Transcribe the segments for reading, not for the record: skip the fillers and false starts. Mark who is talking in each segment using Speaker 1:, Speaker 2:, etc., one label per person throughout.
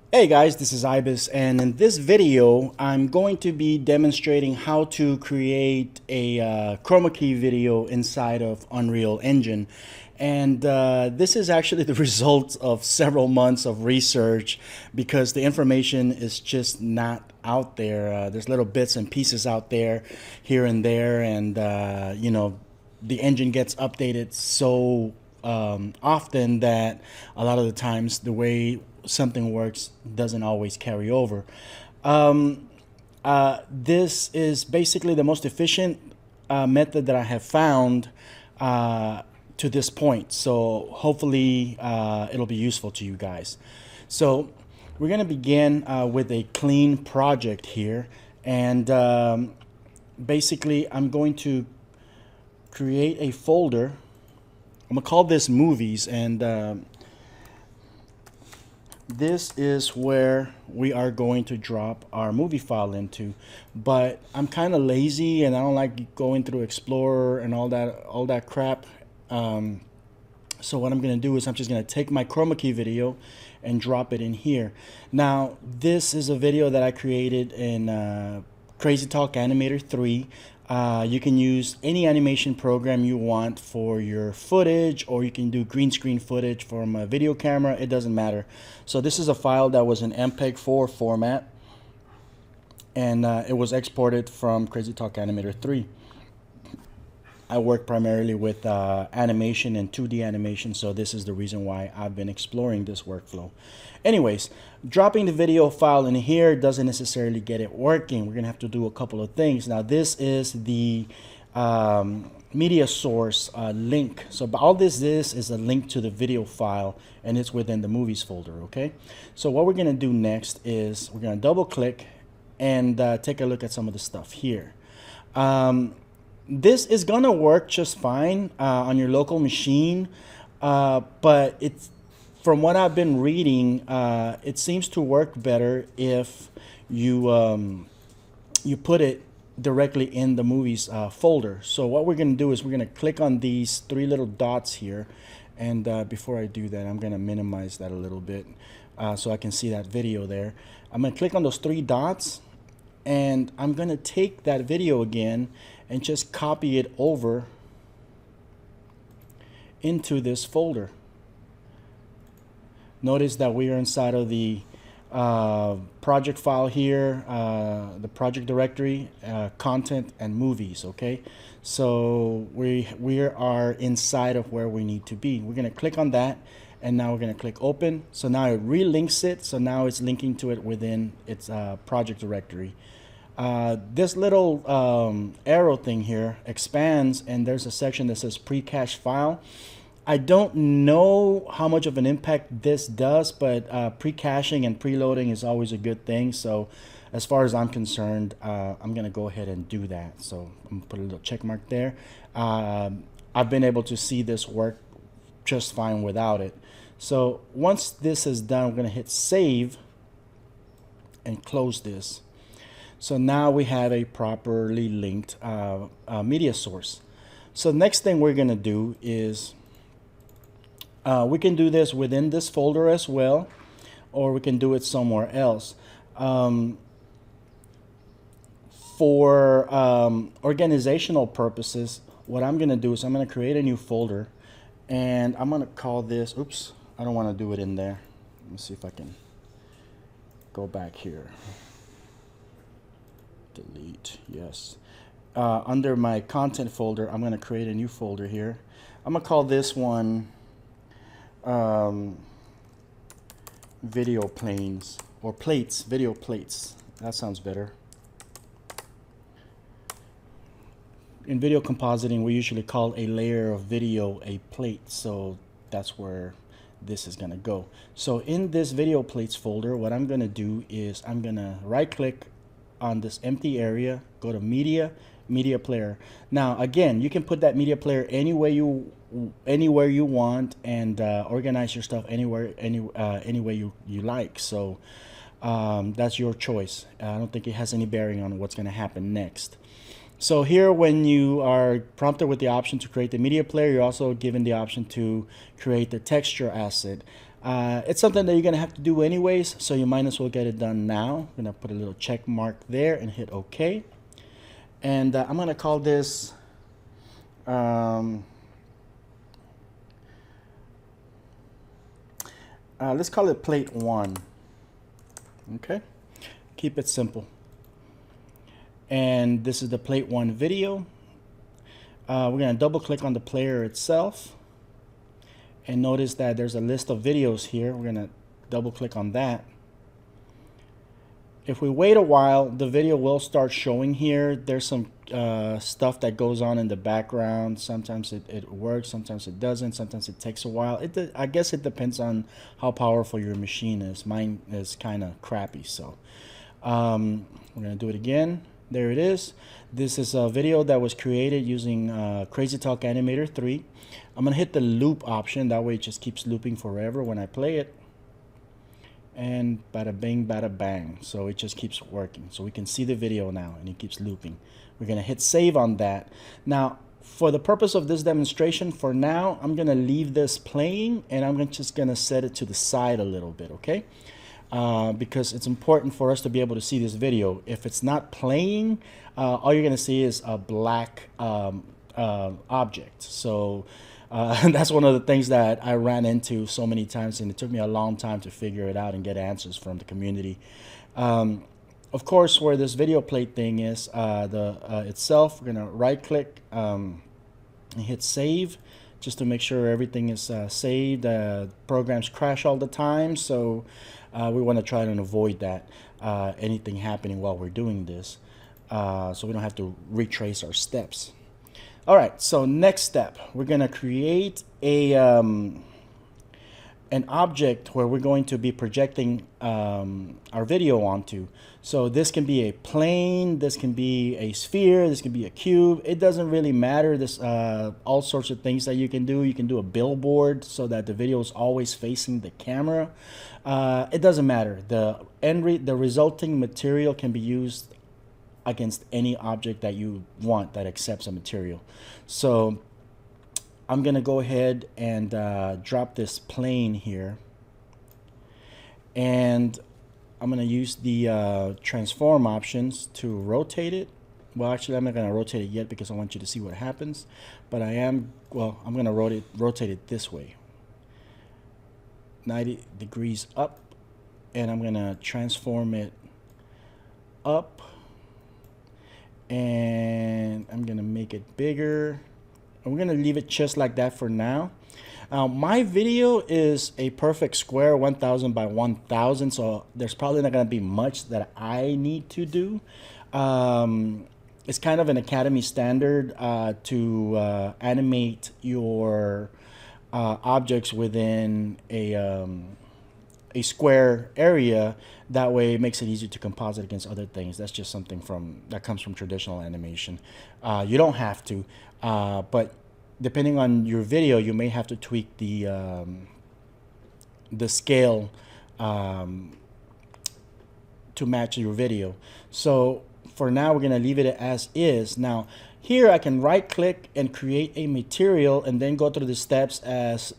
Speaker 1: Hey guys, this is Ibis, and in this video I'm going to be demonstrating how to create a Chromakey video inside of Unreal Engine. And this is actually the result of several months of research because the information is just not out there. There's little bits and pieces out there here and there, and the engine gets updated so often that a lot of the times the way something works doesn't always carry over. This is basically the most efficient method that I have found to this point. So hopefully it'll be useful to you guys. So we're going to begin with a clean project here. And basically I'm going to create a folder. I'm going to call this movies, and this is where we are going to drop our movie file into. But I'm kind of lazy and I don't like going through Explorer and all that crap. So what I'm going to do is I'm just going to take my Chromakey video and drop it in here. Now this is a video that I created in Crazy Talk Animator 3. You can use any animation program you want for your footage, or you can do green screen footage from a video camera. It doesn't matter. So this is a file that was in MPEG-4 format, and it was exported from Crazy Talk Animator 3. I work primarily with animation and 2D animation, so this is the reason why I've been exploring this workflow. Anyways, dropping the video file in here doesn't necessarily get it working. We're gonna have to do a couple of things. Now this is the media source link. So all this is a link to the video file, and it's within the movies folder, okay? So what we're gonna do next is we're gonna double click and take a look at some of the stuff here. This is gonna work just fine on your local machine, but it's, from what I've been reading, it seems to work better if you you put it directly in the movies folder. So what we're gonna do is we're gonna click on these three little dots here, and before I do that, I'm gonna minimize that a little bit so I can see that video there. I'm gonna click on those three dots, and I'm gonna take that video again and just copy it over into this folder. Notice that we are inside of the project file here, the project directory, content and movies, okay? So we are inside of where we need to be. We're gonna click on that, and now we're gonna click open. So now it relinks it, so now it's linking to it within its project directory. This little arrow thing here expands, and there's a section that says pre-cache file. I don't know how much of an impact this does, but pre-caching and preloading is always a good thing. So as far as I'm concerned, I'm going to go ahead and do that. So I'm going to put a little check mark there. I've been able to see this work just fine without it. So once this is done, I'm going to hit save and close this. So now we have a properly linked media source. So the next thing we're going to do is we can do this within this folder as well, or we can do it somewhere else. For organizational purposes, what I'm going to do is I'm going to create a new folder, and I'm going to call this, oops, I don't want to do it in there. Let me see if I can go back here. Delete, yes. Under my content folder, I'm going to create a new folder here. I'm going to call this one video planes, or plates, video plates. That sounds better. In video compositing, we usually call a layer of video a plate, so that's where this is going to go. So in this video plates folder, what I'm going to do is I'm going to right click on this empty area, go to media player. Now again, you can put that media player anywhere you want, and organize your stuff any way you like. So that's your choice. I don't think it has any bearing on what's going to happen next. So here, when you are prompted with the option to create the media player, you're also given the option to create the texture asset. It's something that you're gonna have to do anyways, so you might as well get it done now. I'm gonna put a little check mark there and hit OK. And I'm gonna call this let's call it plate 1. Okay, keep it simple. And this is the plate 1 video. We're going to double click on the player itself, and notice that there's a list of videos here. We're going to double click on that. If we wait a while, the video will start showing here. There's some stuff that goes on in the background. Sometimes it works, sometimes it doesn't, sometimes it takes a while. I guess it depends on how powerful your machine is. Mine is kind of crappy, so we're going to do it again. There it is. This is a video that was created using Crazy Talk Animator 3. I'm going to hit the loop option. That way it just keeps looping forever when I play it. And bada bing, bada bang. So it just keeps working. So we can see the video now, and it keeps looping. We're going to hit save on that. Now, for the purpose of this demonstration, for now, I'm going to leave this playing, and I'm just going to set it to the side a little bit, okay? Because it's important for us to be able to see this video. If it's not playing, all you're going to see is a black object. So that's one of the things that I ran into so many times, and it took me a long time to figure it out and get answers from the community. Of course, where this video plate thing is, itself, we're going to right click and hit save, just to make sure everything is saved. Programs crash all the time, so we want to try and avoid that, anything happening while we're doing this, so we don't have to retrace our steps. All right, so next step, we're going to create an object where we're going to be projecting our video onto. So this can be a plane, this can be a sphere, this can be a cube. It doesn't really matter. There's all sorts of things that you can do. You can do a billboard so that the video is always facing the camera. It doesn't matter. The resulting material can be used against any object that you want that accepts a material. So I'm gonna go ahead and drop this plane here, and I'm gonna use the transform options to rotate it. Well, actually, I'm not gonna rotate it yet because I want you to see what happens, but I'm gonna rotate it this way, 90 degrees up, and I'm gonna transform it up, and I'm gonna make it bigger. And we're gonna leave it just like that for now. My video is a perfect square, 1000 by 1000, so there's probably not gonna be much that I need to do. It's kind of an Academy standard to animate your objects within a square area. That way it makes it easier to composite against other things. That's just something that comes from traditional animation. You don't have to, but depending on your video, you may have to tweak the scale to match your video. So for now, we're gonna leave it as is. Now here I can right click and create a material, and then go through the steps as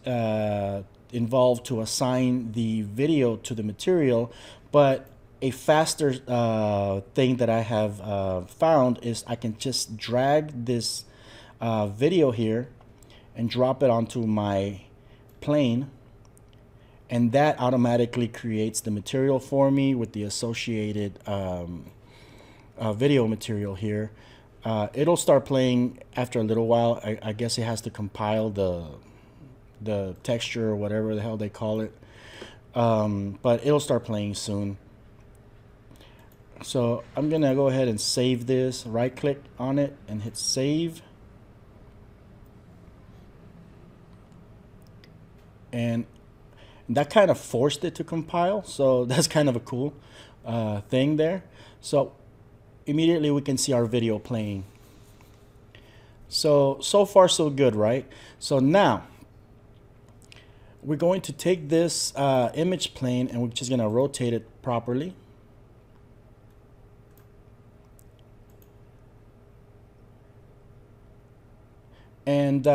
Speaker 1: involved to assign the video to the material. But a faster thing that I have found is I can just drag this video here and drop it onto my plane, and that automatically creates the material for me with the associated video material here. It'll start playing after a little while. I guess it has to compile the texture or whatever the hell they call it, but it'll start playing soon. So I'm gonna go ahead and save this, right click on it and hit save, and that kind of forced it to compile, so that's kind of a cool thing there. So immediately we can see our video playing. So far so good, right? So now we're going to take this image plane, and we're just going to rotate it properly. And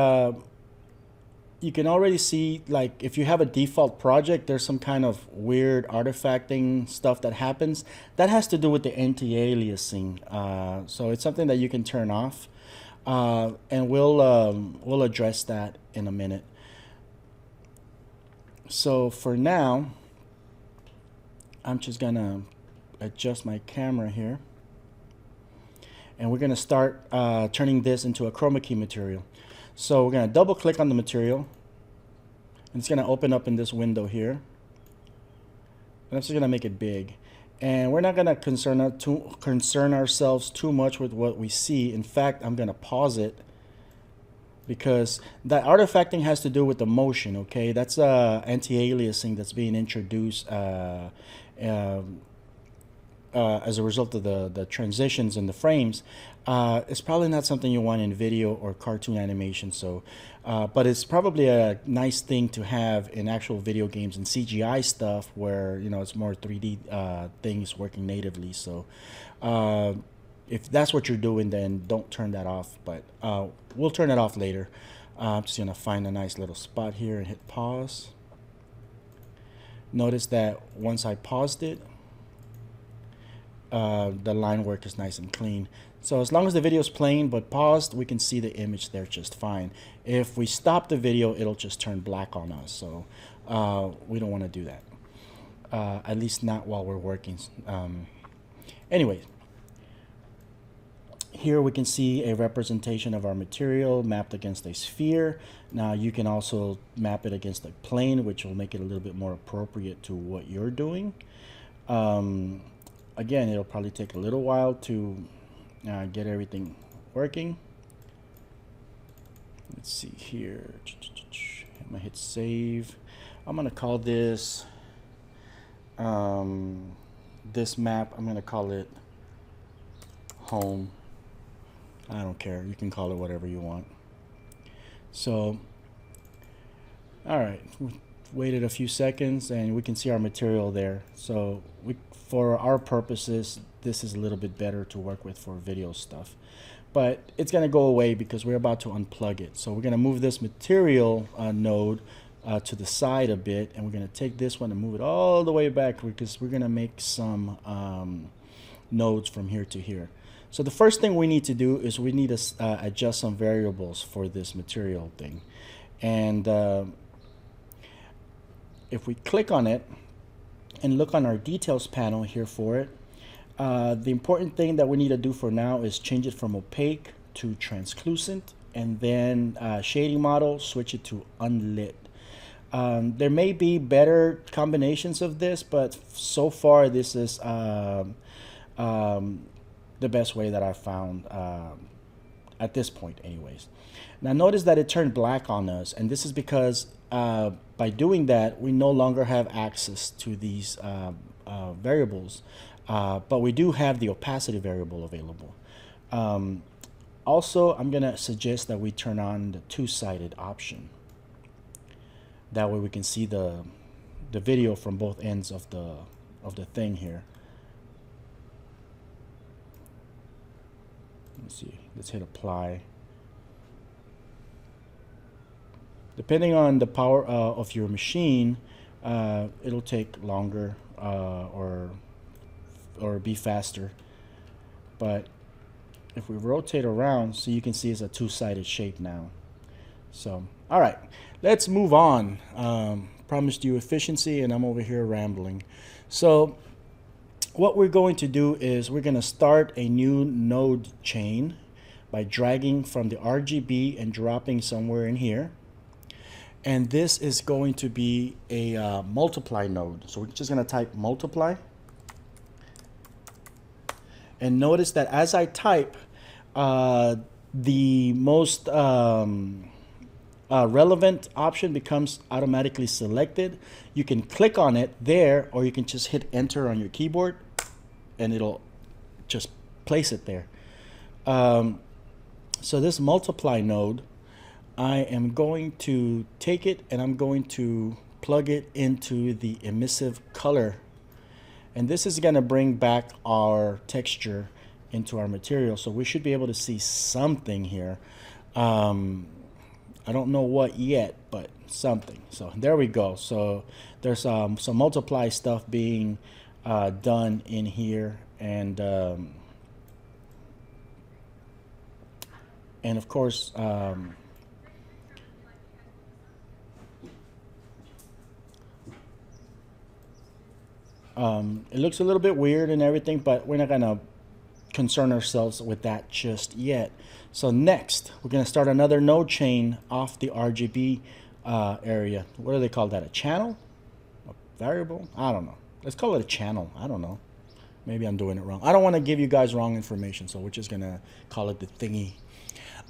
Speaker 1: you can already see, like, if you have a default project, there's some kind of weird artifacting stuff that happens. That has to do with the anti-aliasing. So it's something that you can turn off, and we'll address that in a minute. So for now, I'm just gonna adjust my camera here, and we're gonna start turning this into a Chromakey material. So we're going to double click on the material, and it's going to open up in this window here. And I'm just going to make it big. And we're not going to concern ourselves too much with what we see. In fact, I'm going to pause it, because that artifacting has to do with the motion, okay? That's anti-aliasing that's being introduced as a result of the transitions in the frames. It's probably not something you want in video or cartoon animation, so but it's probably a nice thing to have in actual video games and CGI stuff, where it's more 3D things working natively. So if that's what you're doing, then don't turn that off, but we'll turn it off later. I'm just gonna find a nice little spot here and hit pause. Notice that once I paused it, the line work is nice and clean. So as long as the video is playing but paused, we can see the image there just fine. If we stop the video, it'll just turn black on us. So we don't want to do that, at least not while we're working. Anyway, here we can see a representation of our material mapped against a sphere. Now you can also map it against a plane, which will make it a little bit more appropriate to what you're doing. Again, it'll probably take a little while to get everything working. Let's see here. I'm gonna hit save. I'm gonna call this this map, I'm gonna call it home. I don't care, you can call it whatever you want. So all right, we waited a few seconds and we can see our material there. So for our purposes, this is a little bit better to work with for video stuff, but it's going to go away because we're about to unplug it. So we're going to move this material node to the side a bit, and we're going to take this one and move it all the way back, because we're going to make some nodes from here to here. So the first thing we need to do is we need to adjust some variables for this material thing. And if we click on it and look on our details panel here for it, the important thing that we need to do for now is change it from opaque to translucent, and then shading model, switch it to unlit. There may be better combinations of this, but so far this is the best way that I found at this point anyways. Now notice that it turned black on us, and this is because by doing that we no longer have access to these variables, but we do have the opacity variable available. Also, I'm gonna suggest that we turn on the two-sided option. That way we can see the video from both ends of the thing here. Let's see, let's hit apply. Depending on the power of your machine, it'll take longer or be faster. But if we rotate around, so you can see it's a two-sided shape now. So all right, let's move on. Promised you efficiency, and I'm over here rambling. So what we're going to do is we're going to start a new node chain by dragging from the RGB and dropping somewhere in here. And this is going to be a multiply node. So we're just going to type multiply. And notice that as I type, the most relevant option becomes automatically selected. You can click on it there, or you can just hit enter on your keyboard and it'll just place it there. So this multiply node, I am going to take it and I'm going to plug it into the emissive color, and this is going to bring back our texture into our material, so we should be able to see something here. I don't know what yet, but something. So there we go. So there's some multiply stuff being done in here, and of course it looks a little bit weird and everything, but we're not gonna concern ourselves with that just yet. So next, we're gonna start another node chain off the RGB area. What do they call that? A channel? A variable? I don't know. Let's call it a channel. I don't know. Maybe I'm doing it wrong. I don't want to give you guys wrong information, so we're just gonna call it the thingy.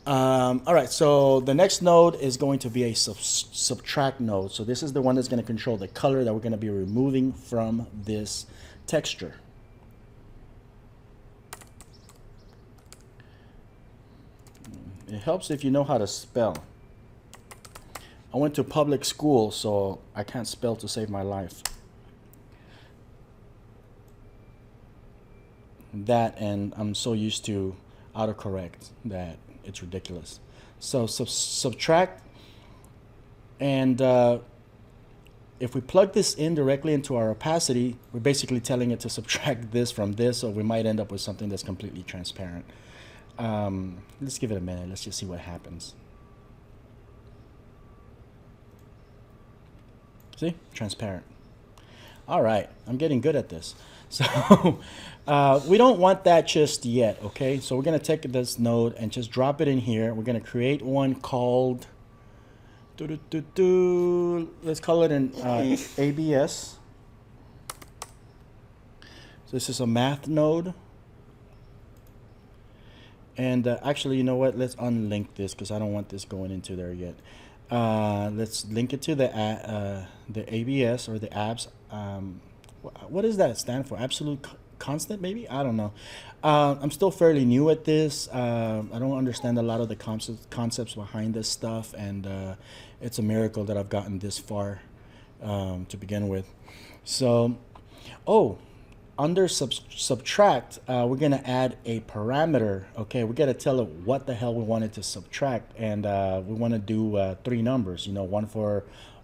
Speaker 1: All right, so the next node is going to be a subtract node. So this is the one that's going to control the color that we're going to be removing from this texture. It helps if you know how to spell. I went to public school, so I can't spell to save my life. That, and I'm so used to autocorrect that it's ridiculous. So subtract, and if we plug this in directly into our opacity, we're basically telling it to subtract this from this, so we might end up with something that's completely transparent. Let's give it a minute. Let's just see what happens. See? Transparent. All right, I'm getting good at this. So we don't want that just yet, okay? So we're going to take this node and just drop it in here. We're going to create one called, let's call it an ABS. So this is a math node. And actually, you know what? Let's unlink this because I don't want this going into there yet. Let's link it to the ABS or the ABS. What does that stand for? Absolute constant, maybe? I don't know. I'm still fairly new at this. I don't understand a lot of the concepts behind this stuff, and it's a miracle that I've gotten this far to begin with. So, under subtract, we're going to add a parameter. Okay, we got to tell it what the hell we wanted to subtract, and we want to do 3 numbers, one for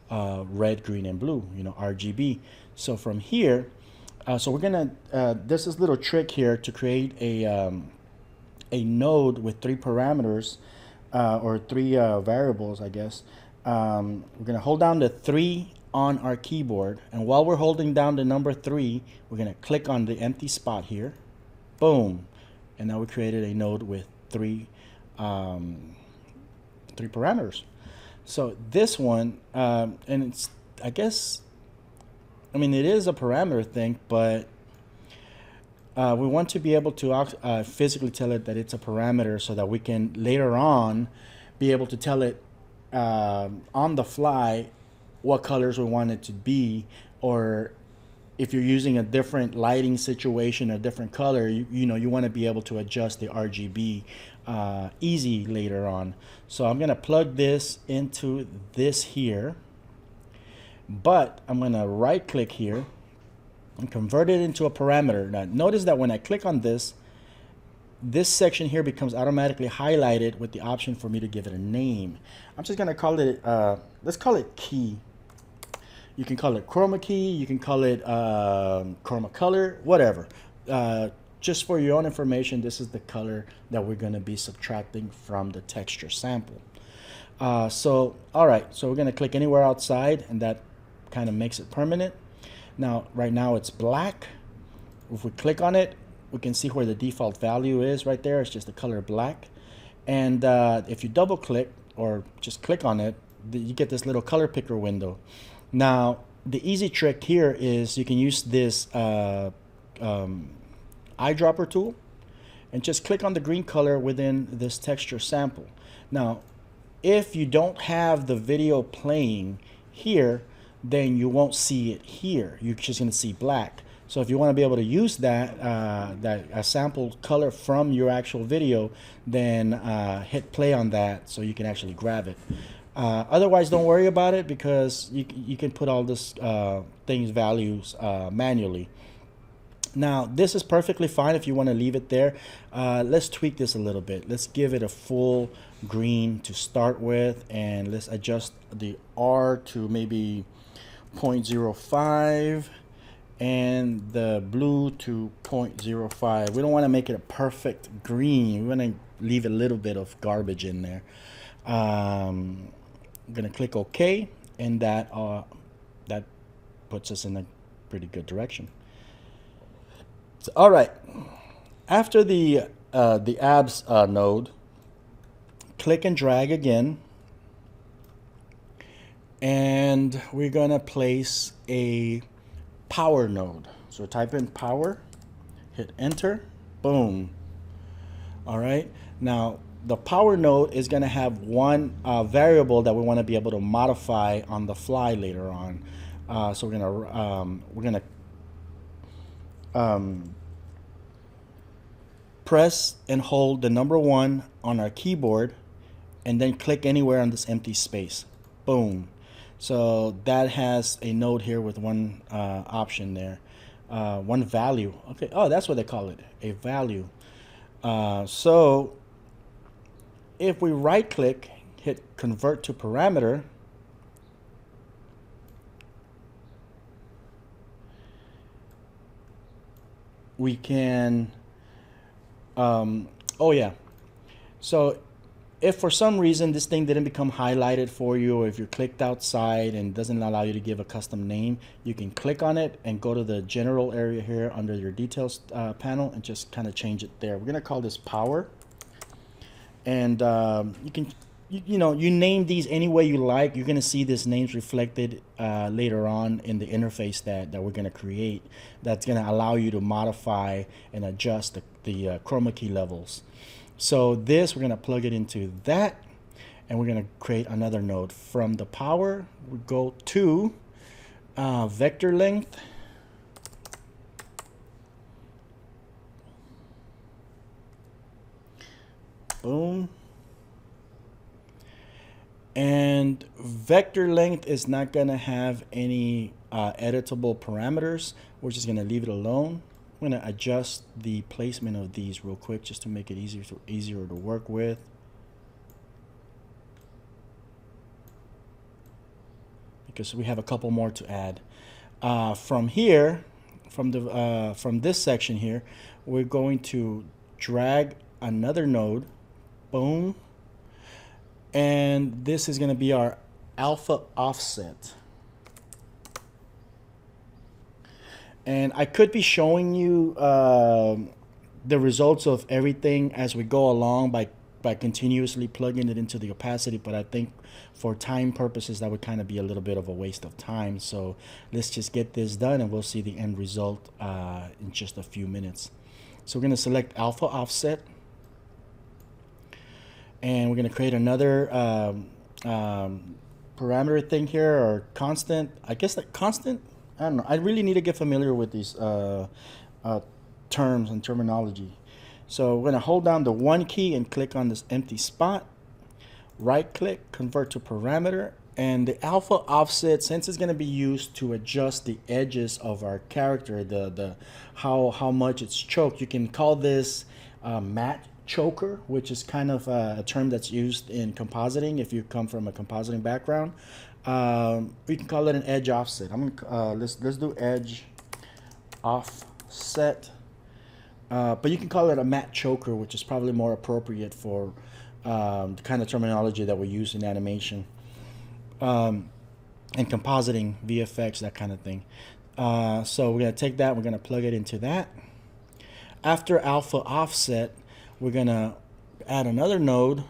Speaker 1: red, green, and blue, RGB. So from here, so we're going to, this is a little trick here to create a node with 3 parameters, or 3 variables, I guess. We're going to hold down the 3 on our keyboard, and while we're holding down the number 3, we're going to click on the empty spot here. Boom. And now we created a node with 3 parameters. So this one, and it's, I guess, it is a parameter thing, but we want to be able to physically tell it that it's a parameter so that we can later on be able to tell it on the fly what colors we want it to be, or if you're using a different lighting situation, a different color, you want to be able to adjust the RGB easy later on. So I'm going to plug this into this here, but I'm going to right click here and convert it into a parameter. Now notice that when I click on this section here becomes automatically highlighted with the option for me to give it a name. I'm just going to call it, let's call it key. You can call it Chromakey, you can call it chroma color, whatever. Just for your own information, this is the color that we're going to be subtracting from the texture sample. So, all right, so we're going to click anywhere outside, and that kind of makes it permanent. Now, right now it's black. If we click on it, we can see where the default value is right there. It's just the color black. And if you double click or just click on it, you get this little color picker window. Now, the easy trick here is you can use this eyedropper tool and just click on the green color within this texture sample. Now, if you don't have the video playing here, then you won't see it here. You're just going to see black. So if you want to be able to use that a sample color from your actual video, then hit play on that so you can actually grab it. Otherwise, don't worry about it because you can put all this values manually. Now, this is perfectly fine if you want to leave it there. Let's tweak this a little bit. Let's give it a full green to start with, and let's adjust the R to maybe 0.05 and the blue to 0.05. We don't want to make it a perfect green. We want to leave a little bit of garbage in there. I'm going to click OK, and that puts us in a pretty good direction. So, all right, after the abs node, click and drag again, and we're gonna place a power node. So type in power, hit enter, boom. All right, now the power node is gonna have one variable that we want to be able to modify on the fly later on. So we're gonna press and hold the number 1 on our keyboard, and then click anywhere on this empty space. Boom. So that has a node here with one option there, one value. Okay. Oh, that's what they call it, a value. So if we right click, hit convert to parameter, we can oh yeah, so if for some reason this thing didn't become highlighted for you, or if you're clicked outside and doesn't allow you to give a custom name, you can click on it and go to the general area here under your details panel and just kind of change it there. We're gonna call this power, and you can you name these any way you like. You're gonna see these names reflected later on in the interface that we're gonna create, that's gonna allow you to modify and adjust the chroma key levels. So this, we're gonna plug it into that, and we're gonna create another node. From the power, we go to vector length, boom. And vector length is not going to have any editable parameters. We're just going to leave it alone. I'm going to adjust the placement of these real quick just to make it easier to work with. Because we have a couple more to add. From here, from this section here, we're going to drag another node. Boom. And this is going to be our alpha offset. And I could be showing you the results of everything as we go along by continuously plugging it into the opacity, but I think for time purposes that would kind of be a little bit of a waste of time. So let's just get this done, and we'll see the end result in just a few minutes. So we're going to select alpha offset, and we're going to create another parameter thing here, or constant. I guess that constant, I don't know. I really need to get familiar with these terms and terminology. So we're going to hold down the 1 key and click on this empty spot. Right click, convert to parameter, and the alpha offset, since it's going to be used to adjust the edges of our character, the how much it's choked, you can call this matte choker, which is kind of a term that's used in compositing if you come from a compositing background. We can call it an edge offset. Let's do edge offset, but you can call it a matte choker, which is probably more appropriate for the kind of terminology that we use in animation and compositing, VFX, that kind of thing. So we're going to take that, we're going to plug it into that. After alpha offset, we're going to add another node,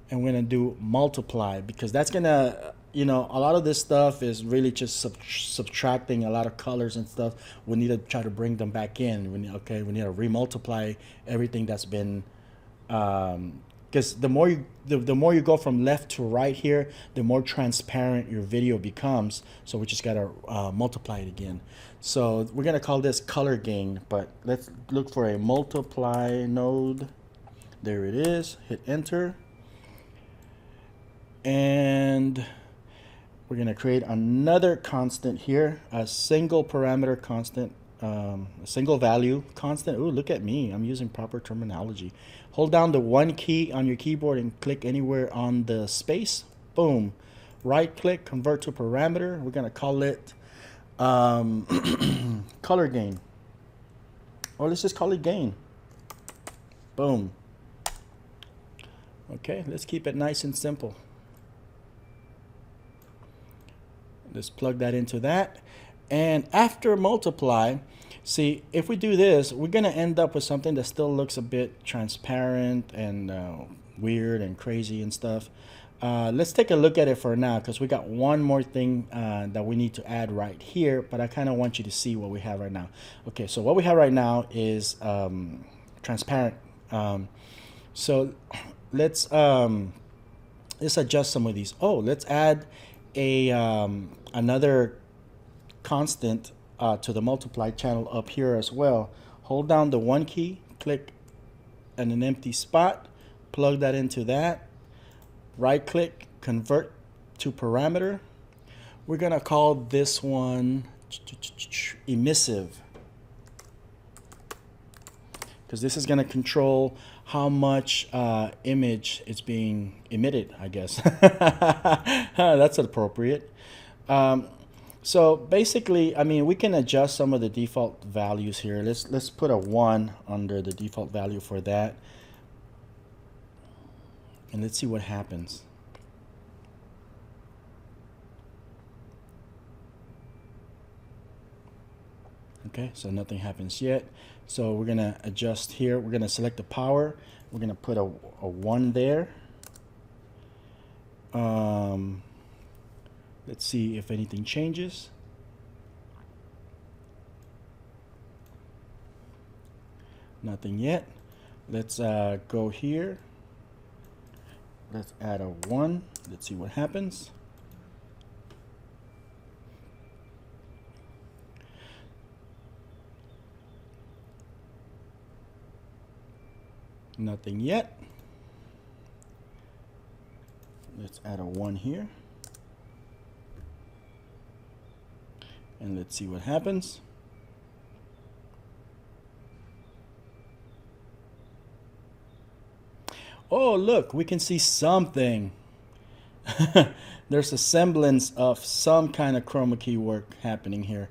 Speaker 1: and we're going to do multiply, because that's going to, a lot of this stuff is really just subtracting a lot of colors and stuff. We need to try to bring them back in. We need to remultiply everything that's been, because the more you go from left to right here, the more transparent your video becomes. So we just got to multiply it again. So we're going to call this color gain, but let's look for a multiply node. There it is. Hit enter. And we're going to create another constant here, a single parameter constant. a single value constant. Ooh, look at me, I'm using proper terminology. Hold down the 1 key on your keyboard and click anywhere on the space. Boom. Right click, convert to parameter. We're gonna call it color gain, or let's just call it gain. Boom. Okay, let's keep it nice and simple. Let's plug that into that. And after multiply, see, if we do this, we're going to end up with something that still looks a bit transparent and weird and crazy and stuff. Let's take a look at it for now, because we got one more thing that we need to add right here, but I kind of want you to see what we have right now. Okay, so what we have right now is transparent. So let's adjust some of these. Oh, let's add a another constant to the multiply channel up here as well. Hold down the 1 key, click in an empty spot, plug that into that, right click, convert to parameter. We're gonna call this one emissive, because this is gonna control how much image is being emitted, I guess. That's appropriate. So basically, I mean, we can adjust some of the default values here. Let's put a 1 under the default value for that. And let's see what happens. Okay, so nothing happens yet. So we're gonna adjust here. We're gonna select the power. We're gonna put a 1 there. Let's see if anything changes. Nothing yet. Let's go here. Let's add a 1. Let's see what happens. Nothing yet. Let's add a 1 here. And let's see what happens. Oh, look, we can see something. There's a semblance of some kind of chroma key work happening here.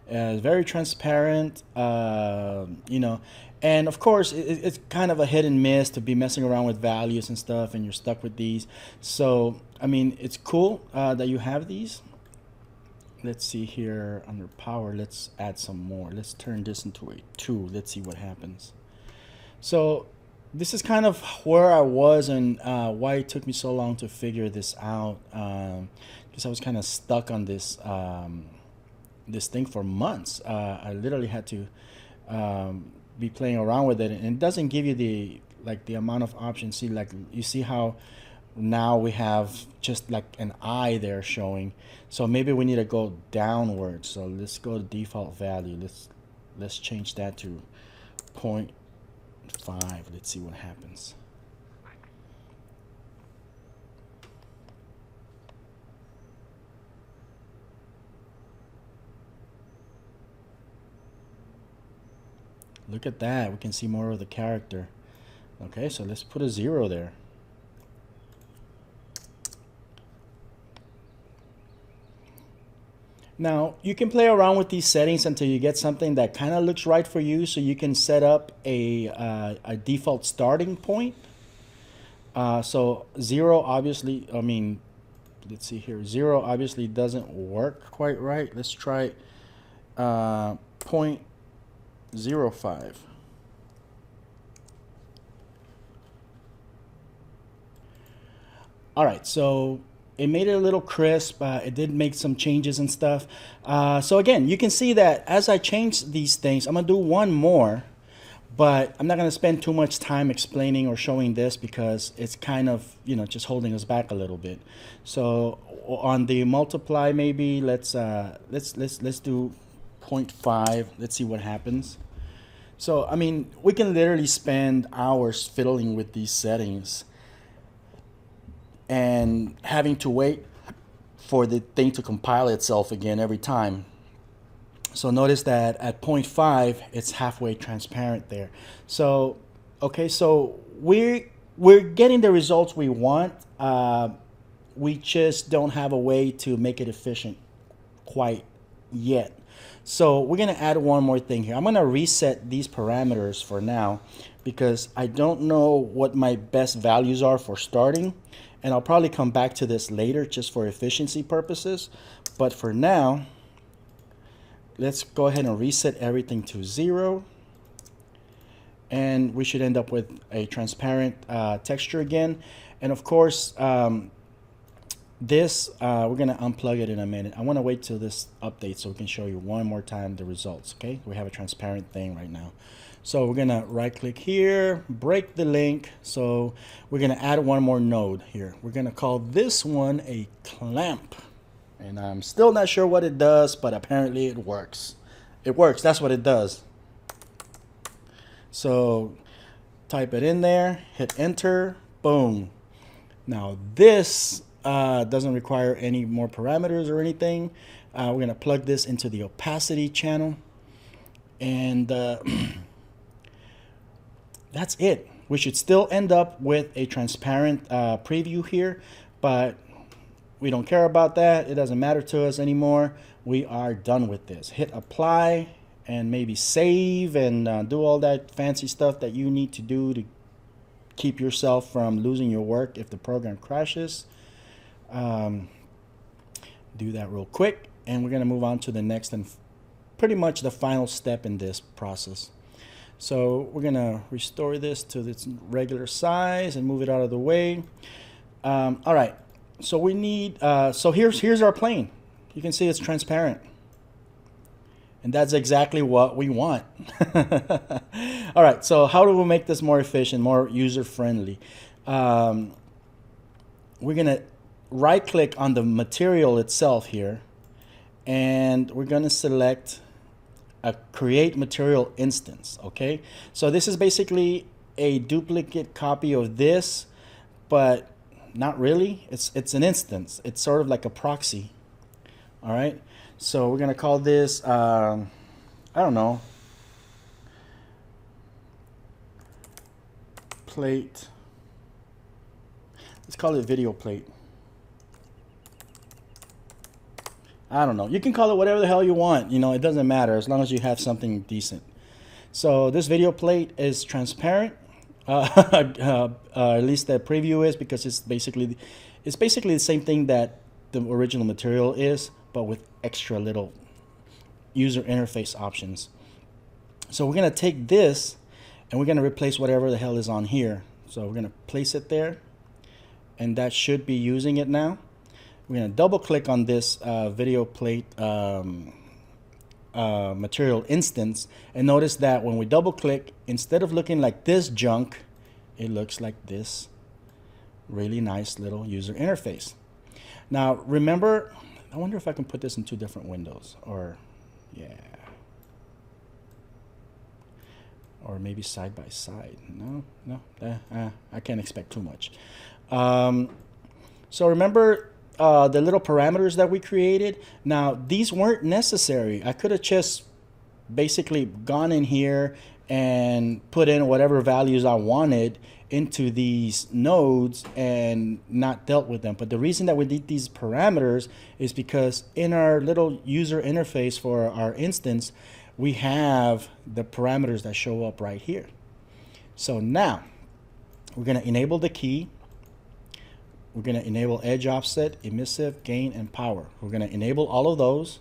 Speaker 1: Very transparent, you know, and of course it's kind of a hit and miss to be messing around with values and stuff, and you're stuck with these. So I mean, it's cool that you have these. Let's see here under power. Let's add some more. Let's turn this into a 2. Let's see what happens. So this is kind of where I was and why it took me so long to figure this out, because I was kind of stuck on this this thing for months. I literally had to be playing around with it, and it doesn't give you the amount of options. See, like you see how now we have just like an eye there showing. So maybe we need to go downwards. So let's go to default value. Let's change that to 0.5. Let's see what happens. Look at that. We can see more of the character. Okay, so let's put a 0 there. Now, you can play around with these settings until you get something that kind of looks right for you, so you can set up a default starting point. So 0 obviously, I mean, let's see here, 0 obviously doesn't work quite right. Let's try 0.05. All right, so it made it a little crisp. It did make some changes and stuff. So again, you can see that as I change these things, I'm gonna do one more, but I'm not gonna spend too much time explaining or showing this because it's kind of, you know, just holding us back a little bit. So on the multiply, maybe let's do 0.5. Let's see what happens. So I mean, we can literally spend hours fiddling with these settings and having to wait for the thing to compile itself again every time. So notice that at 0.5, it's halfway transparent there. So, okay, so we're getting the results we want. We just don't have a way to make it efficient quite yet. So we're gonna add one more thing here. I'm gonna reset these parameters for now because I don't know what my best values are for starting. And I'll probably come back to this later just for efficiency purposes. But for now, let's go ahead and reset everything to 0. And we should end up with a transparent texture again. And of course, this, we're gonna unplug it in a minute. I wanna wait till this updates so we can show you one more time the results, okay? We have a transparent thing right now. So we're gonna right click here, break the link. So we're gonna add one more node here. We're gonna call this one a clamp. And I'm still not sure what it does, but apparently it works. It works, that's what it does. So type it in there, hit enter, boom. Now this doesn't require any more parameters or anything. We're gonna plug this into the opacity channel. And that's it. We should still end up with a transparent preview here, but we don't care about that. It doesn't matter to us anymore. We are done with this. Hit apply and maybe save and do all that fancy stuff that you need to do to keep yourself from losing your work if the program crashes. Do that real quick, and we're gonna move on to the next and pretty much the final step in this process. So we're gonna restore this to its regular size and move it out of the way. All right. So we need, so here's our plane. You can see it's transparent. And that's exactly what we want. All right, so how do we make this more efficient, more user-friendly? We're gonna right-click on the material itself here, and we're gonna select a create material instance, okay? So this is basically a duplicate copy of this, but not really. It's an instance. It's sort of like a proxy. All right. So we're gonna call this I don't know, plate. Let's call it video plate. I don't know. You can call it whatever the hell you want. You know, it doesn't matter as long as you have something decent. So this video plate is transparent. At least the preview is, because it's basically the same thing that the original material is, but with extra little user interface options. So we're gonna take this and we're gonna replace whatever the hell is on here. So we're gonna place it there, and that should be using it now. We're gonna double click on this video plate material instance, and notice that when we double click, instead of looking like this junk, it looks like this really nice little user interface. Now remember, I wonder if I can put this in two different windows, or yeah, or maybe side by side. No, I can't expect too much. So remember the little parameters that we created. Now these weren't necessary. I could have just basically gone in here and put in whatever values I wanted into these nodes and not dealt with them. But the reason that we need these parameters is because in our little user interface for our instance, we have the parameters that show up right here. So now we're going to enable the key. We're going to enable edge offset, emissive, gain, and power. We're going to enable all of those.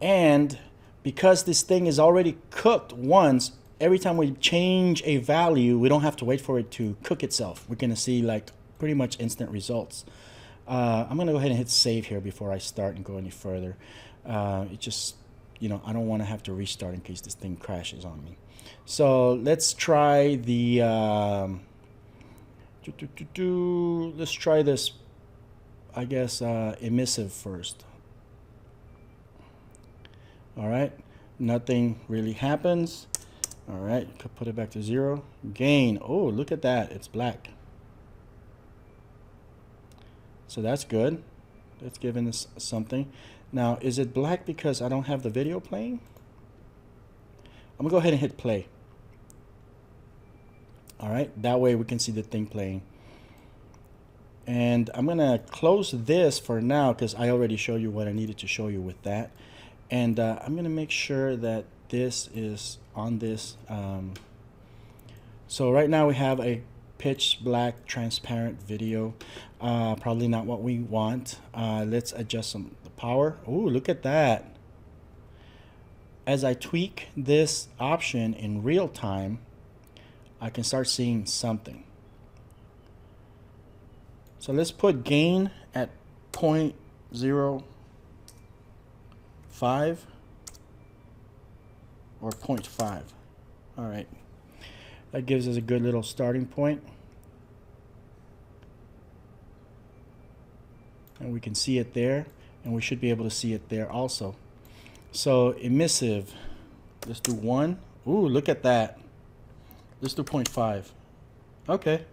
Speaker 1: And because this thing is already cooked once, every time we change a value, we don't have to wait for it to cook itself. We're going to see like pretty much instant results. I'm going to go ahead and hit save here before I start and go any further. It just, you know, I don't want to have to restart in case this thing crashes on me. So let's try the, let's try this, I guess, emissive first. All right, nothing really happens. All right, put it back to 0. Gain, oh, look at that, it's black. So that's good. That's giving us something. Now, is it black because I don't have the video playing? I'm gonna go ahead and hit play. All right, that way we can see the thing playing. And I'm gonna close this for now because I already showed you what I needed to show you with that. And I'm gonna make sure that this is on this. So right now we have a pitch black transparent video. Probably not what we want. Let's adjust the power. Ooh, look at that. As I tweak this option in real time, I can start seeing something. So let's put gain at 0.05 or 0.5. All right, that gives us a good little starting point. And we can see it there, and we should be able to see it there also. So emissive, let's do 1. Ooh, look at that. Let's do 0.5. Okay.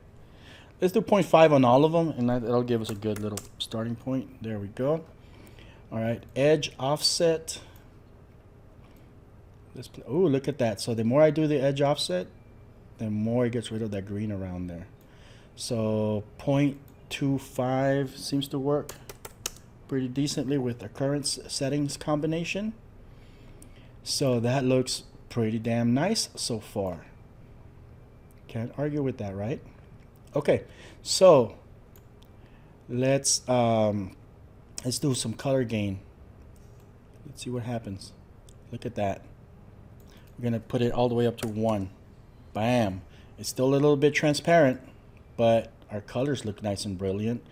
Speaker 1: Let's do 0.5 on all of them, and that'll give us a good little starting point. There we go. All right, edge offset. Ooh, look at that. So the more I do the edge offset, the more it gets rid of that green around there. So 0.25 seems to work pretty decently with the current settings combination. So that looks pretty damn nice so far. Can't argue with that, right? Okay, so let's do some color gain. Let's see what happens. Look at that. We're gonna put it all the way up to 1. Bam. It's still a little bit transparent, but our colors look nice and brilliant.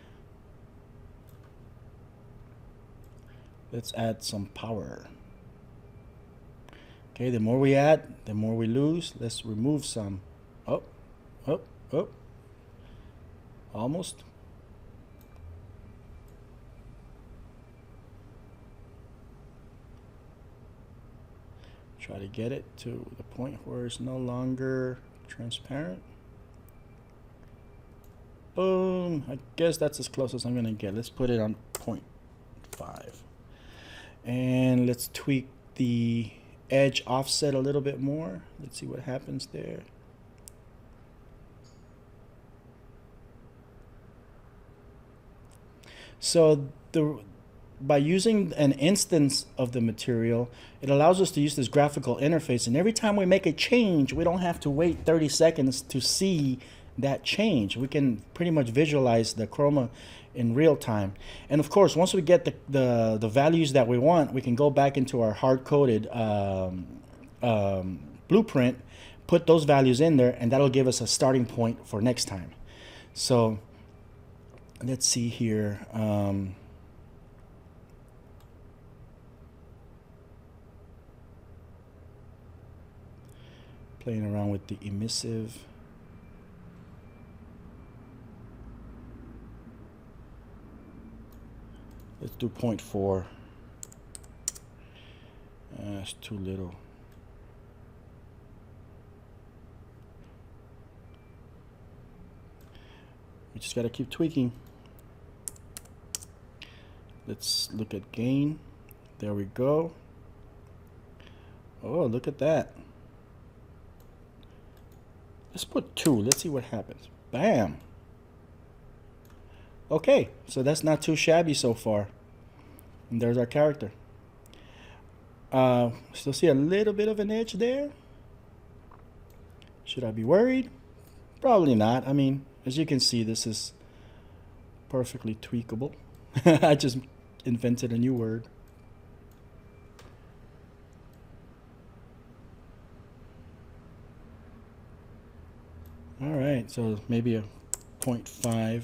Speaker 1: Let's add some power. Okay, the more we add, the more we lose. Let's remove some. Oh, oh, oh. Almost. Try to get it to the point where it's no longer transparent. Boom. I guess that's as close as I'm going to get. Let's put it on 0.5. And let's tweak the edge offset a little bit more. Let's see what happens there. So by using an instance of the material, it allows us to use this graphical interface, and every time we make a change, we don't have to wait 30 seconds to see that change. We can pretty much visualize the chroma in real time. And of course, once we get the values that we want, we can go back into our hard-coded blueprint, put those values in there, and that'll give us a starting point for next time. So let's see here. Playing around with the emissive. Let's do 0.4. That's too little. We just got to keep tweaking. Let's look at gain. There we go. Oh, look at that. Let's put 2. Let's see what happens. Bam. Okay, so that's not too shabby so far. And there's our character. Still see a little bit of an edge there. Should I be worried? Probably not. I mean, as you can see, this is perfectly tweakable. I just invented a new word. All right, so maybe a 0.5.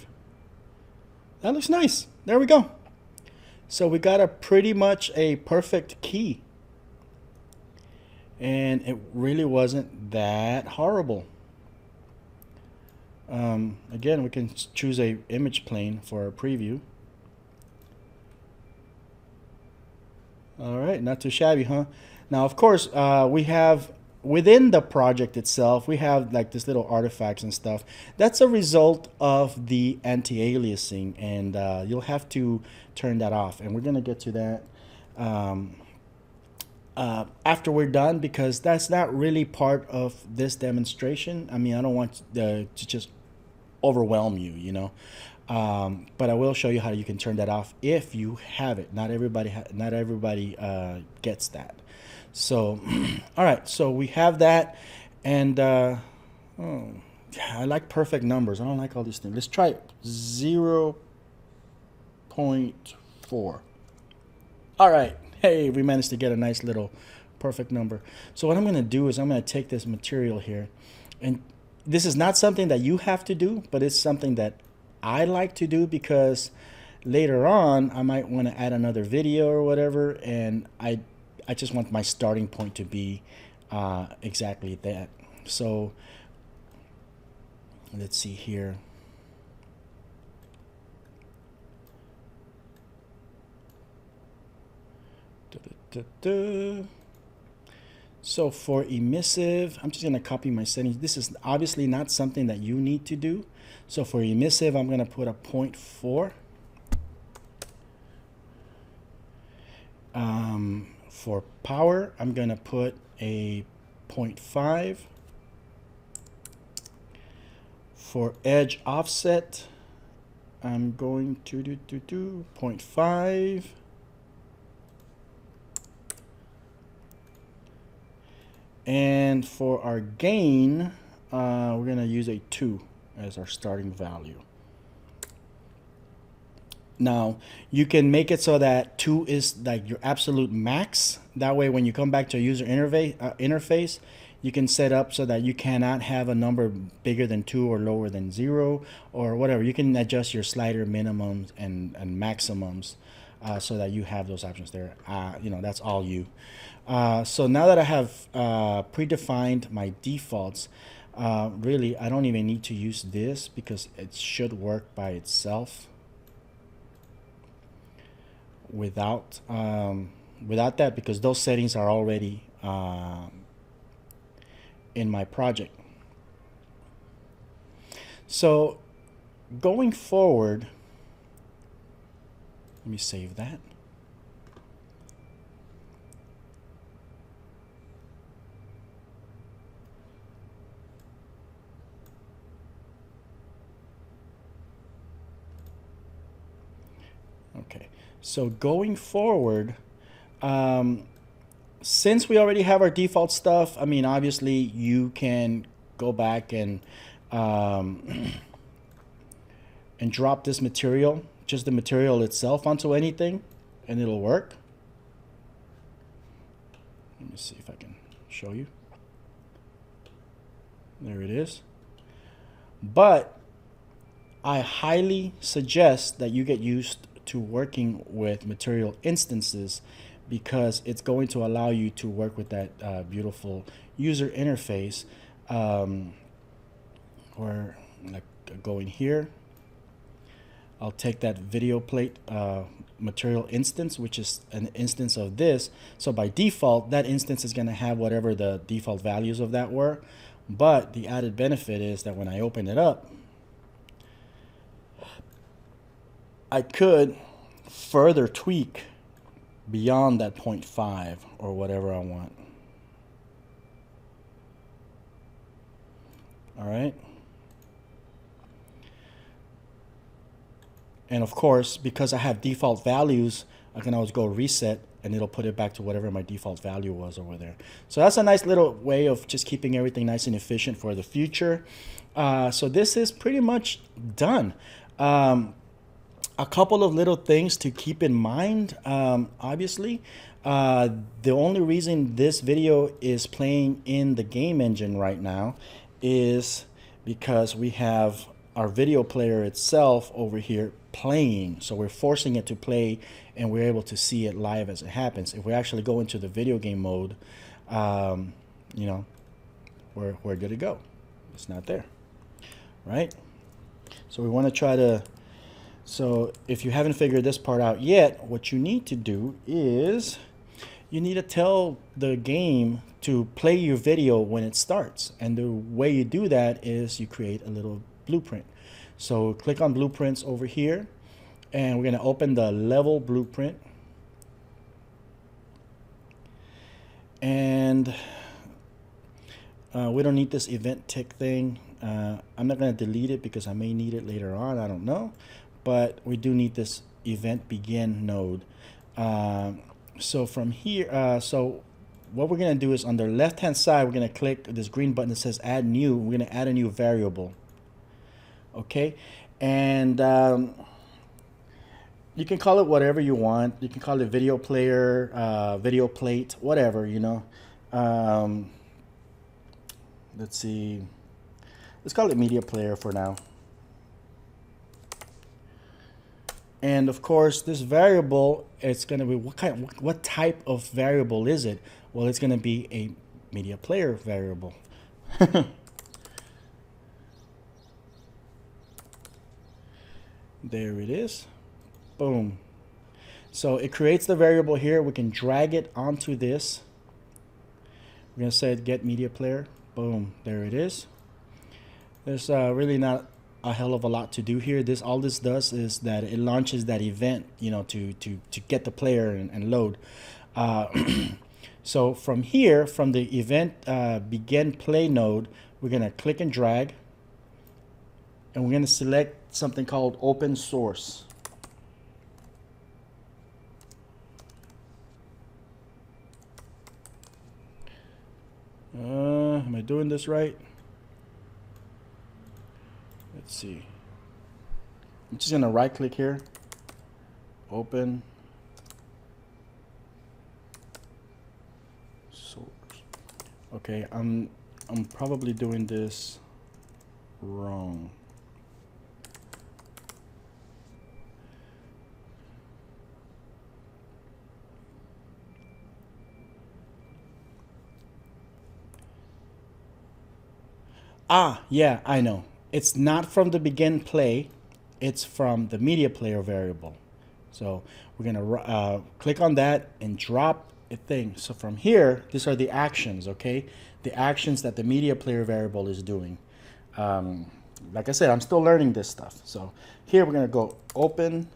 Speaker 1: That looks nice. There we go. So we got a pretty much a perfect key. And it really wasn't that horrible. Again, we can choose a image plane for a preview. All right, not too shabby, huh? Now, of course, we have within the project itself, we have like this little artifacts and stuff. That's a result of the anti-aliasing, and you'll have to turn that off. And we're gonna get to that after we're done, because that's not really part of this demonstration. I mean, I don't want to just overwhelm you, you know. But I will show you how you can turn that off if you have it. Not everybody gets that. So, all right. So we have that, and oh, I like perfect numbers. I don't like all these things. Let's try 0.4. All right. Hey, we managed to get a nice little perfect number. So what I'm going to do is I'm going to take this material here, and this is not something that you have to do, but it's something that I like to do because later on I might want to add another video or whatever, and I just want my starting point to be exactly that. So let's see here. So for emissive, I'm just going to copy my settings. This is obviously not something that you need to do. So for emissive, I'm going to put a 0.4. For power, I'm going to put a 0.5. For edge offset, I'm going to do 0.5. And for our gain, we're going to use a 2 as our starting value. Now, you can make it so that 2 is like your absolute max. That way, when you come back to a user interface, you can set up so that you cannot have a number bigger than 2 or lower than 0 or whatever. You can adjust your slider minimums and maximums so that you have those options there. You know, that's all you. So now that I have predefined my defaults, really, I don't even need to use this because it should work by itself without that, because those settings are already in my project. So going forward, let me save that. Okay, so going forward, since we already have our default stuff, I mean, obviously you can go back and drop this material, just the material itself, onto anything, and it'll work. Let me see if I can show you. There it is. But I highly suggest that you get used to working with material instances, because it's going to allow you to work with that beautiful user interface. Or like going here, I'll take that video plate material instance, which is an instance of this. So by default, that instance is going to have whatever the default values of that were. But the added benefit is that when I open it up, I could further tweak beyond that 0.5 or whatever I want. All right. And of course, because I have default values, I can always go reset and it'll put it back to whatever my default value was over there. So that's a nice little way of just keeping everything nice and efficient for the future. So this is pretty much done. A couple of little things to keep in mind. Obviously, the only reason this video is playing in the game engine right now is because we have our video player itself over here playing. So we're forcing it to play and we're able to see it live as it happens. If we actually go into the video game mode, you know, we're good to go. It's not there, right? So we want to try to, so if you haven't figured this part out yet, what you need to do is you need to tell the game to play your video when it starts. And the way you do that is you create a little blueprint. So click on blueprints over here, and we're going to open the level blueprint. And we don't need this event tick thing. I'm not going to delete it because I may need it later on. I don't know. But we do need this event begin node. So from here, so what we're going to do is on the left hand side, we're going to click this green button that says add new. We're going to add a new variable. Okay. And you can call it whatever you want. You can call it video player, video plate, whatever, you know. Let's see. Let's call it media player for now. And of course, this variable, it's going to be what type of variable is it? Well, it's going to be a media player variable. There it is. Boom. So it creates the variable here. We can drag it onto this. We're going to say get media player. Boom. There it is. There's really not a hell of a lot to do here. All this does is that it launches that event, you know, to get the player and load. So from here, from the event begin play node, we're going to click and drag. And we're going to select something called open source. Am I doing this right? Let's see. I'm just gonna right click here, open source. Okay, I'm probably doing this wrong. Ah, yeah, I know. It's not from the begin play. It's from the media player variable. So we're going to click on that and drop a thing. So from here, these are the actions, okay? The actions that the media player variable is doing. Like I said, I'm still learning this stuff. So here we're going to go open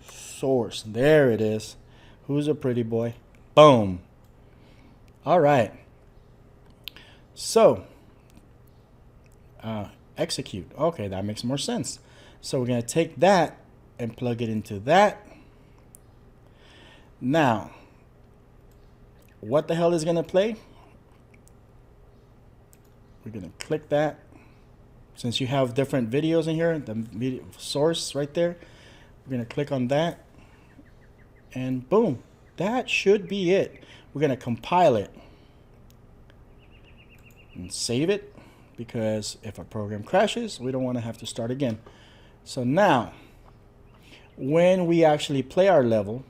Speaker 1: source. There it is. Who's a pretty boy? Boom. All right. So execute. Okay, that makes more sense. So we're going to take that and plug it into that. Now, what the hell is going to play? We're going to click that. Since you have different videos in here, the video source right there, we're going to click on that. And boom, that should be it. We're going to compile it and save it. Because if our program crashes, we don't want to have to start again. So now, when we actually play our level,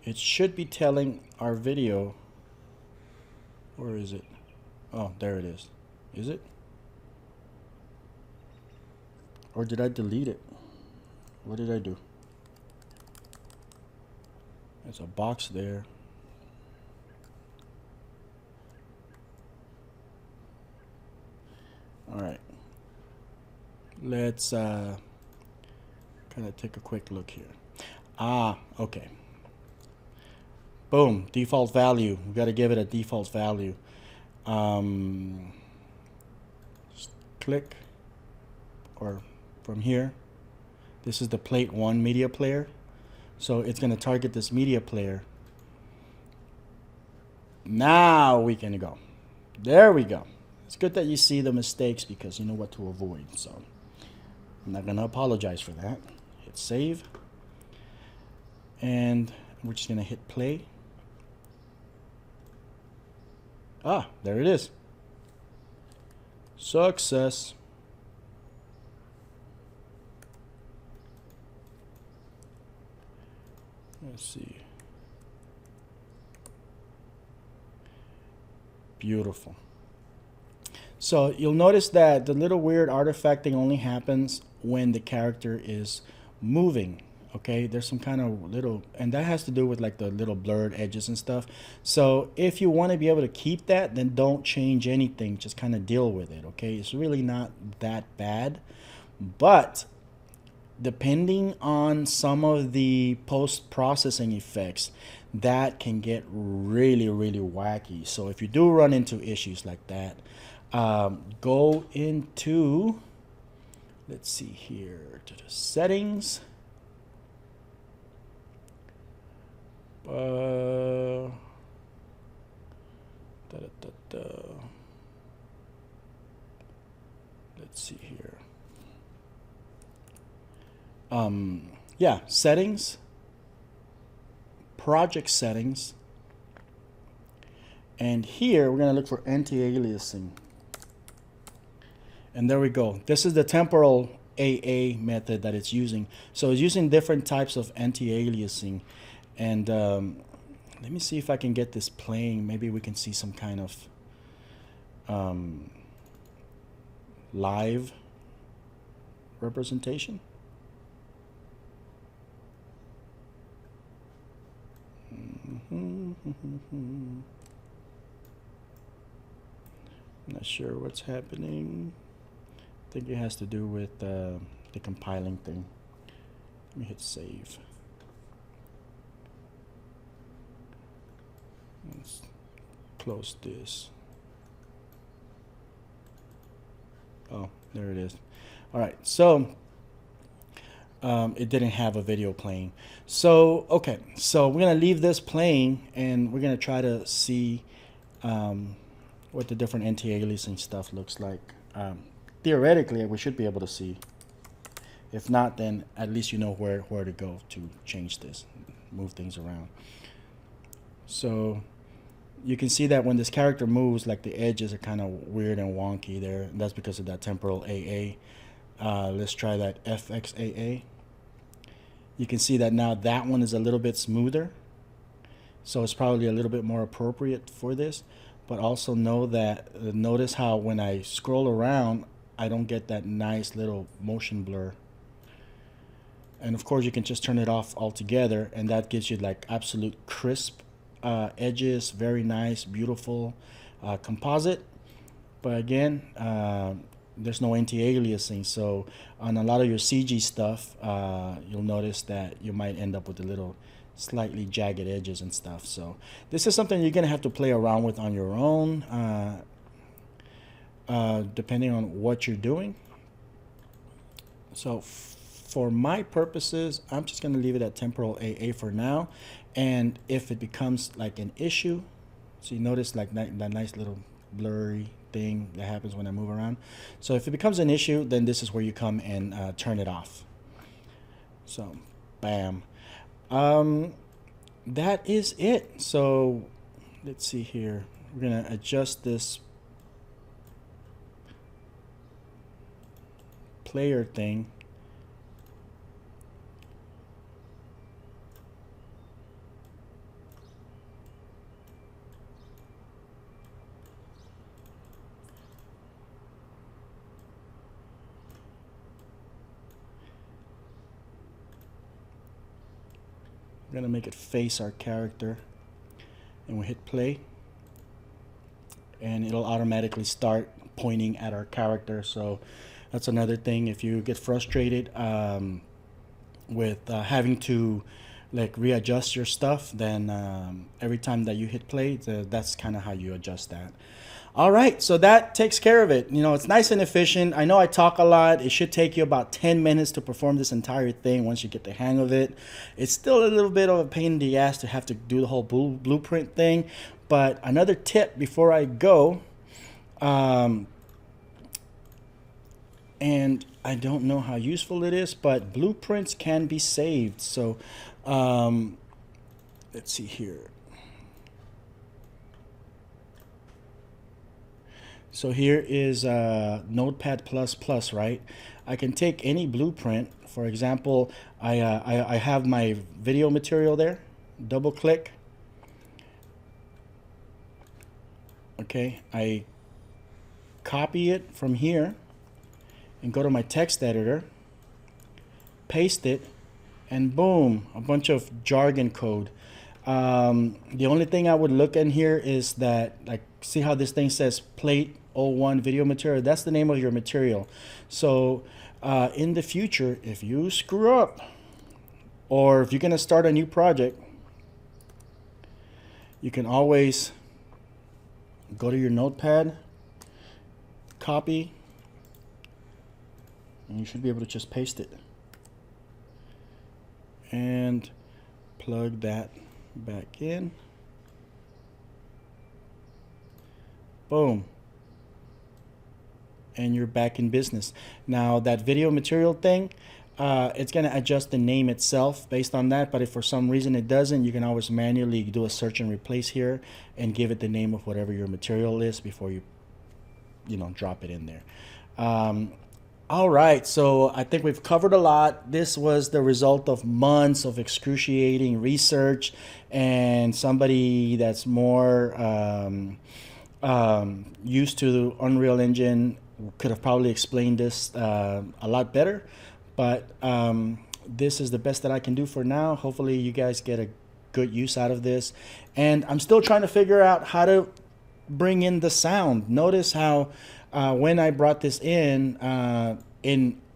Speaker 1: it should be telling our video, where is it? Oh, there it is. Is it? Or did I delete it? What did I do? There's a box there. All right, let's kind of take a quick look here. Ah, okay. Boom, default value. We got to give it a default value. Just click, or from here, this is the plate 1 media player. So it's going to target this media player. Now we can go. There we go. It's good that you see the mistakes because you know what to avoid. So I'm not going to apologize for that. Hit save. And we're just going to hit play. Ah, there it is. Success. Let's see. Beautiful. So you'll notice that the little weird artifact thing only happens when the character is moving. Okay, there's some kind of little, and that has to do with like the little blurred edges and stuff. So if you want to be able to keep that, then don't change anything, just kind of deal with it. Okay, it's really not that bad. But depending on some of the post-processing effects, that can get really, really wacky. So if you do run into issues like that, go into, let's see here, to the settings. Let's see here. Yeah, settings, project settings, and here we're going to look for anti-aliasing. And there we go. This is the temporal AA method that it's using. So it's using different types of anti-aliasing. And let me see if I can get this playing. Maybe we can see some kind of live representation. Not sure what's happening. I think it has to do with the compiling thing. Let me hit save. Let's close this. Oh, there it is. All right, so it didn't have a video playing. So, okay, so we're gonna leave this playing and we're gonna try to see what the different anti-aliasing stuff looks like. Theoretically, we should be able to see. If not, then at least you know where to go to change this, move things around. So you can see that when this character moves, like the edges are kind of weird and wonky there. And that's because of that temporal AA. Let's try that FXAA. You can see that now that one is a little bit smoother. So it's probably a little bit more appropriate for this. But also know that, notice how when I scroll around, I don't get that nice little motion blur. And of course you can just turn it off altogether, and that gives you like absolute crisp edges, very nice, beautiful composite. But again, there's no anti-aliasing, so on a lot of your CG stuff, you'll notice that you might end up with a little slightly jagged edges and stuff. So this is something you're gonna have to play around with on your own, depending on what you're doing. So for my purposes, I'm just gonna leave it at temporal AA for now. And if it becomes like an issue, so you notice like that nice little blurry thing that happens when I move around. So if it becomes an issue, then this is where you come and turn it off. So bam. That is it. So let's see here. We're gonna adjust this player thing. We're gonna make it face our character, and we hit play, and it'll automatically start pointing at our character. So that's another thing. If you get frustrated with having to like readjust your stuff, then every time that you hit play, that's kind of how you adjust that. All right, so that takes care of it. You know, it's nice and efficient. I know I talk a lot. It should take you about 10 minutes to perform this entire thing once you get the hang of it. It's still a little bit of a pain in the ass to have to do the whole blueprint thing. But another tip before I go, and I don't know how useful it is, but blueprints can be saved. So let's see here. So here is Notepad++, right? I can take any blueprint. For example, I have my video material there. Double click. Okay, I copy it from here and go to my text editor, paste it, and boom, a bunch of jargon code. The only thing I would look in here is that, like, see how this thing says plate 01 video material. That's the name of your material. So in the future, if you screw up, or if you're going to start a new project, you can always go to your notepad, copy, and you should be able to just paste it and plug that back in. Boom. And you're back in business. Now that video material thing, it's going to adjust the name itself based on that, but if for some reason it doesn't, you can always manually do a search and replace here and give it the name of whatever your material is before you drop it in there. All right, so I think we've covered a lot. This was the result of months of excruciating research, and somebody that's more used to the Unreal Engine could have probably explained this a lot better, but this is the best that I can do for now. Hopefully you guys get a good use out of this, and I'm still trying to figure out how to bring in the sound. Notice how when I brought this in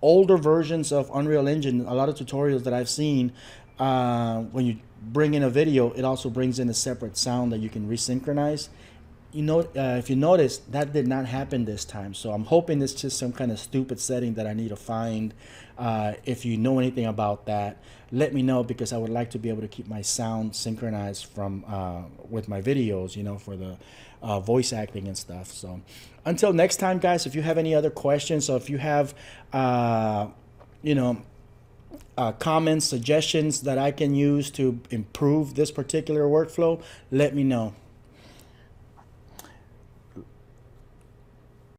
Speaker 1: older versions of Unreal Engine, a lot of tutorials that I've seen, when you bring in a video, it also brings in a separate sound that you can resynchronize. If you notice, that did not happen this time. So I'm hoping it's just some kind of stupid setting that I need to find. If you know anything about that, let me know, because I would like to be able to keep my sound synchronized from with my videos, for the voice acting and stuff. So until next time, guys, if you have any other questions, or if you have comments, suggestions that I can use to improve this particular workflow, let me know.